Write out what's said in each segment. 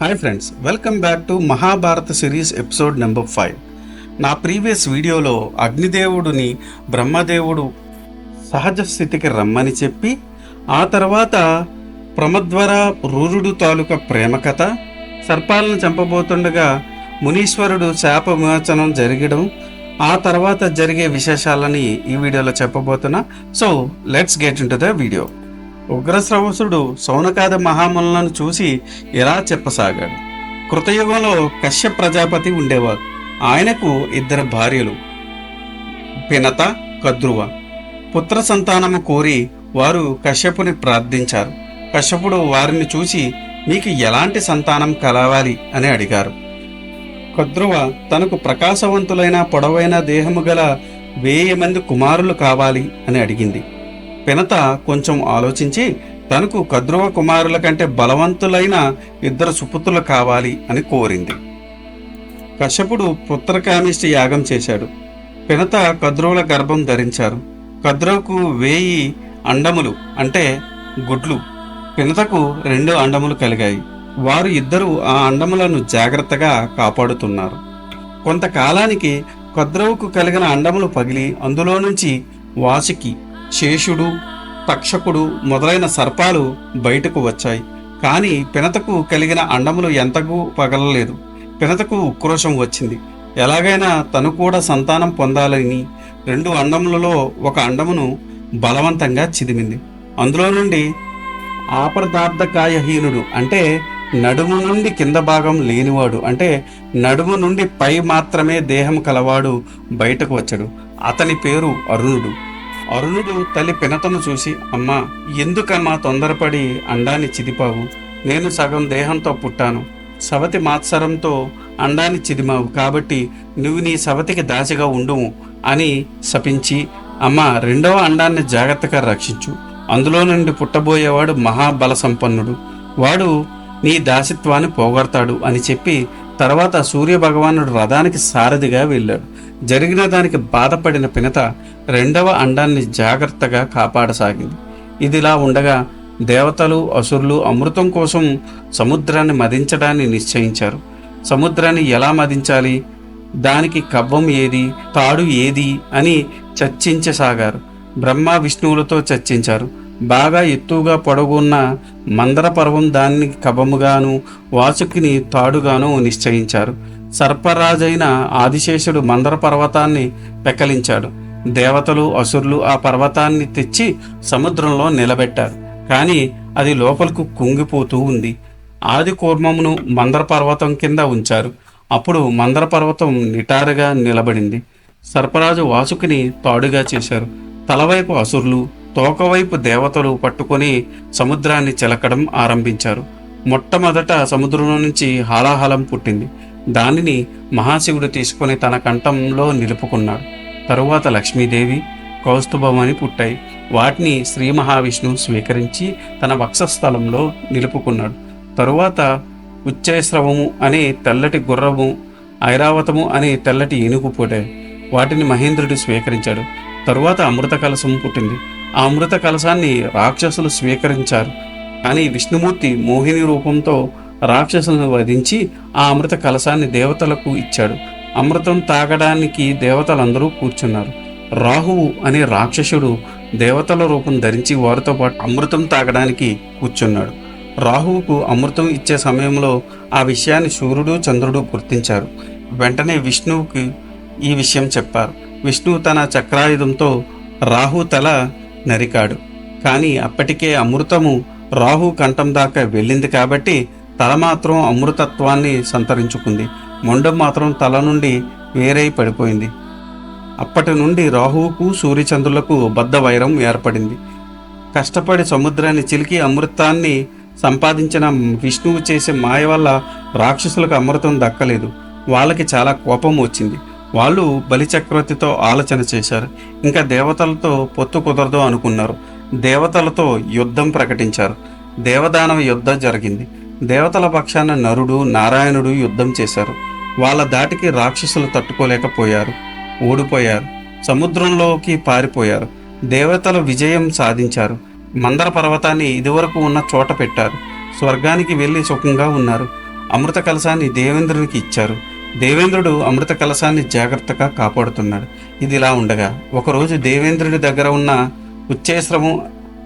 Hi friends, welcome back to Mahabharata series episode number 5. నా previous వీడియోలో అగ్నిదేవుడిని బ్రహ్మదేవుడు సహజ స్థితికి రమ్మని చెప్పి, ఆ తర్వాత ప్రమద్వర రూరుడు తాలూకా ప్రేమ కథ, సర్పాలను చంపబోతుండగా మునీశ్వరుడు శాప విమోచనం జరగడం, ఆ తర్వాత జరిగే విశేషాలని ఈ వీడియోలో చెప్పబోతున్నా. So let's get into the video. ఉగ్రశ్రవసుడు సౌనకాద మహాములను చూసి ఇలా చెప్పసాగాడు. కృతయుగంలో కశ్యప ప్రజాపతి ఉండేవారు. ఆయనకు 2 భార్యలు, పినత, కద్రువ. పుత్ర సంతానము కోరి వారు కశ్యపుని ప్రార్థించారు. కశ్యపుడు వారిని చూసి, మీకు ఎలాంటి సంతానం కలవాలి అని అడిగారు. కద్రువ తనకు ప్రకాశవంతులైన పొడవైన దేహము గల 1000 మంది కుమారులు కావాలి అని అడిగింది. పినత కొంచెం ఆలోచించి, తనకు కద్రువ కుమారుల కంటే బలవంతులైన 2 సుపుత్రులు కావాలి అని కోరింది. కశ్యపుడు పుత్రకామిష్టి యాగం చేశాడు. పినత కద్రువుల గర్భం ధరించారు. కద్రువుకు 1000 అండములు అంటే గుడ్లు, పినతకు 2 అండములు కలిగాయి. వారు ఇద్దరు ఆ అండములను జాగ్రత్తగా కాపాడుతున్నారు. కొంతకాలానికి కద్రువుకు కలిగిన అండములు పగిలి అందులో నుంచి వాసుకి, శేషుడు, తక్షకుడు మొదలైన సర్పాలు బయటకు వచ్చాయి. కానీ పినతకు కలిగిన అండములు ఎంతకు పగలలేదు. పినతకు ఉక్రోషం వచ్చింది. ఎలాగైనా తను కూడా సంతానం పొందాలని 2 అండములలో ఒక అండమును బలవంతంగా చిదిమింది. అందులో నుండి ఆపదార్థకాయహీనుడు అంటే నడుము నుండి కింద భాగం లేనివాడు, అంటే నడుము నుండి పై మాత్రమే దేహం కలవాడు బయటకు వచ్చాడు. అతని పేరు అరుణుడు. అరుణుడు తల్లి పినతను చూసి, అమ్మా, ఎందుకమ్మా తొందరపడి అండాన్ని చిదిపావు? నేను సగం దేహంతో పుట్టాను. సవతి మాత్సరంతో అండాన్ని చిదిమావు, కాబట్టి నువ్వు నీ సవతికి దాసిగా ఉండుము అని శపించి, అమ్మా, 2వ అండాన్ని జాగ్రత్తగా రక్షించు. అందులో నుండి పుట్టబోయేవాడు మహాబల సంపన్నుడు. వాడు నీ దాసిత్వాన్ని పోగొడతాడు అని చెప్పి తర్వాత సూర్యభగవానుడు రథానికి సారథిగా వెళ్ళాడు. జరిగిన దానికి బాధపడిన పినత 2వ అండాన్ని జాగ్రత్తగా కాపాడసాగింది. ఇదిలా ఉండగా దేవతలు, అసురులు అమృతం కోసం సముద్రాన్ని మదించడాన్ని నిశ్చయించారు. సముద్రాన్ని ఎలా మదించాలి, దానికి కవ్వం ఏది, తాడు ఏది అని చర్చించసాగారు. బ్రహ్మ విష్ణువులతో చర్చించారు. బాగా ఎత్తుగా పొడగున్న మందర పర్వం దాన్ని కవ్వముగాను, వాసుకిని తాడుగాను నిశ్చయించారు. సర్పరాజైన ఆదిశేషుడు మందర పర్వతాన్ని పెకలించాడు. దేవతలు, అసురులు ఆ పర్వతాన్ని తెచ్చి సముద్రంలో నిలబెట్టారు. కానీ అది లోపలకు కుంగిపోతూ ఉంది. ఆది కూర్మమును మందర పర్వతం కింద ఉంచారు. అప్పుడు మందర పర్వతం నిటారుగా నిలబడింది. సర్పరాజు వాసుకిని తాడుగా చేశారు. తలవైపు అసురులు, తోకవైపు దేవతలు పట్టుకొని సముద్రాన్ని చిలకడం ఆరంభించారు. మొట్టమొదట సముద్రం నుంచి హాలాహలం పుట్టింది. దానిని మహాశివుడు తీసుకొని తన కంఠంలో నిలుపుకున్నాడు. తరువాత లక్ష్మీదేవి, కౌస్తుభమని పుట్టాయి. వాటిని శ్రీ మహావిష్ణువు స్వీకరించి తన వక్షస్థలంలో నిలుపుకున్నాడు. తరువాత ఉచ్చైశ్రవము అనే తెల్లటి గుర్రము, ఐరావతము అనే తెల్లటి ఏనుగు పుట్టాయి. వాటిని మహేంద్రుడు స్వీకరించాడు. తరువాత అమృత కలశం పుట్టింది. ఆ అమృత కలశాన్ని రాక్షసులు స్వీకరించారు. కానీ విష్ణుమూర్తి మోహిని రూపంతో రాక్షసులను వధించి ఆ అమృత కలశాన్ని దేవతలకు ఇచ్చాడు. అమృతం తాగడానికి దేవతలందరూ కూర్చున్నారు. రాహువు అనే రాక్షసుడు దేవతల రూపం ధరించి వారితో పాటు అమృతం తాగడానికి కూర్చున్నాడు. రాహువుకు అమృతం ఇచ్చే సమయంలో ఆ విషయాన్ని సూర్యుడు, చంద్రుడు గుర్తించారు. వెంటనే విష్ణువుకి ఈ విషయం చెప్పారు. విష్ణువు తన చక్రాయుధంతో రాహు తల నరికాడు. కానీ అప్పటికే అమృతము రాహు కంఠం దాకా వెళ్ళింది కాబట్టి తల మాత్రం అమృతత్వాన్ని సంతరించుకుంది. మొండం మాత్రం తల నుండి వేరై పడిపోయింది. అప్పటి నుండి రాహువుకు, సూర్యచంద్రులకు బద్ధ వైరం ఏర్పడింది. కష్టపడి సముద్రాన్ని చిలికి అమృతాన్ని సంపాదించిన విష్ణువు చేసే మాయ వల్ల రాక్షసులకు అమృతం దక్కలేదు. వాళ్ళకి చాలా కోపం వచ్చింది. వాళ్ళు బలిచక్రవర్తితో ఆలోచన చేశారు. ఇంకా దేవతలతో పొత్తు కుదరదు అనుకున్నారు. దేవతలతో యుద్ధం ప్రకటించారు. దేవదానవ యుద్ధం జరిగింది. దేవతల పక్షాన నరుడు, నారాయణుడు యుద్ధం చేశారు. వాళ్ళ దాటికి రాక్షసులు తట్టుకోలేకపోయారు, ఓడిపోయారు. సముద్రంలోకి పారిపోయారు. దేవతలు విజయం సాధించారు. మందర పర్వతాన్ని ఇదివరకు ఉన్న చోట పెట్టారు. స్వర్గానికి వెళ్ళి సుఖంగా ఉన్నారు. అమృత కలశాన్ని దేవేంద్రునికి ఇచ్చారు. దేవేంద్రుడు అమృత కలశాన్ని జాగ్రత్తగా కాపాడుతున్నాడు. ఇది ఇలా ఉండగా ఒకరోజు దేవేంద్రుడి దగ్గర ఉన్న ఉచ్చేశ్రము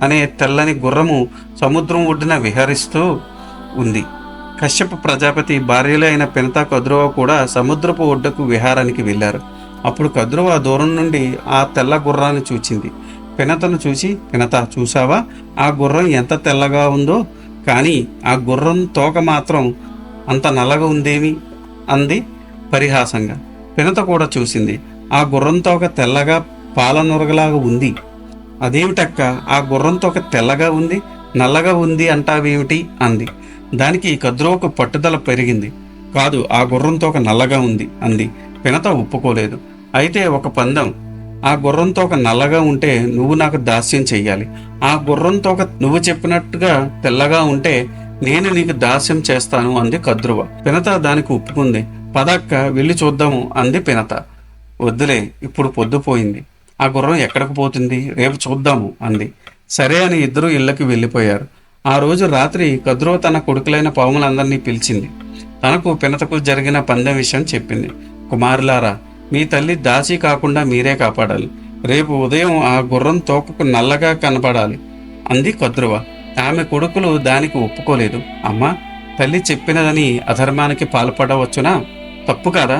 అనే తెల్లని గుర్రము సముద్రం ఒడ్డున విహరిస్తూ ఉంది. కశ్యప ప్రజాపతి భార్యలు అయిన పినత కద్రువ కూడా సముద్రపు ఒడ్డుకు విహారానికి వెళ్ళారు. అప్పుడు కద్రువ దూరం నుండి ఆ తెల్ల గుర్రాన్ని చూచింది. పినతను చూసి, పినత చూసావా, ఆ గుర్రం ఎంత తెల్లగా ఉందో, కానీ ఆ గుర్రం తోక మాత్రం అంత నల్లగా ఉందేమి అంది పరిహాసంగా. పినత కూడా చూసింది. ఆ గుర్రం తోక తెల్లగా పాలనురగలాగా ఉంది. అదేమిటక్క, ఆ గుర్రం తోక తెల్లగా ఉంది, నల్లగా ఉంది అంటావేమిటి అంది. దానికి కద్రువకు పట్టుదల పెరిగింది. కాదు, ఆ గుర్రం తోక నల్లగా ఉంది అంది. పినత ఒప్పుకోలేదు. అయితే ఒక పందెం, ఆ గుర్రం తోక నల్లగా ఉంటే నువ్వు నాకు దాస్యం చెయ్యాలి. ఆ గుర్రం తోక నువ్వు చెప్పినట్టుగా తెల్లగా ఉంటే నేను నీకు దాస్యం చేస్తాను అంది కద్రువ. పినత దానికి ఒప్పుకుంది. పదక్క, వెళ్ళి చూద్దాము అంది పినత. వద్దులే, ఇప్పుడు పొద్దుపోయింది, ఆ గుర్రం ఎక్కడికి పోతుంది, రేపు చూద్దాము అంది. సరే అని ఇద్దరూ ఇళ్ళకి వెళ్ళిపోయారు. ఆ రోజు రాత్రి కద్రువ తన కొడుకులైన పాములందరినీ పిలిచింది. తనకు పినతకు జరిగిన పందెం విషయం చెప్పింది. కుమారులారా, మీ తల్లి దాచి కాకుండా మీరే కాపాడాలి. రేపు ఉదయం ఆ గుర్రం తోకకు నల్లగా కనపడాలి అంది కద్రువ. ఆమె కొడుకులు దానికి ఒప్పుకోలేదు. అమ్మా, తల్లి చెప్పినదని అధర్మానికి పాల్పడవచ్చునా? తప్పు కాదా?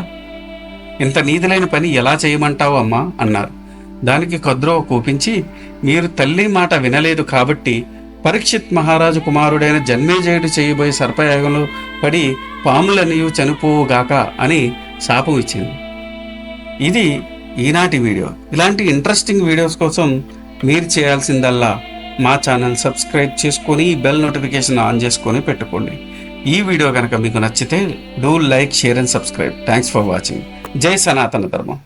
ఇంత నీతిలేని పని ఎలా చేయమంటావు అమ్మా అన్నారు. దానికి కద్రువ కోపించి, మీరు తల్లి మాట వినలేదు కాబట్టి పరీక్షిత్ మహారాజు కుమారుడైన జన్మేజయుడు చేయబోయే సర్పయాగంలో పడి పాములనియు చనిపోవుగాక అని శాపం ఇచ్చింది. ఇది ఈనాటి వీడియో. ఇలాంటి ఇంట్రెస్టింగ్ వీడియోస్ కోసం మీరు చేయాల్సిందల్లా మా ఛానల్ సబ్స్క్రైబ్ చేసుకొని బెల్ నోటిఫికేషన్ ఆన్ చేసుకొని పెట్టుకోండి. ఈ వీడియో కనుక మీకు నచ్చితే do like, share and subscribe. Thanks for watching. జై సనాతన ధర్మం.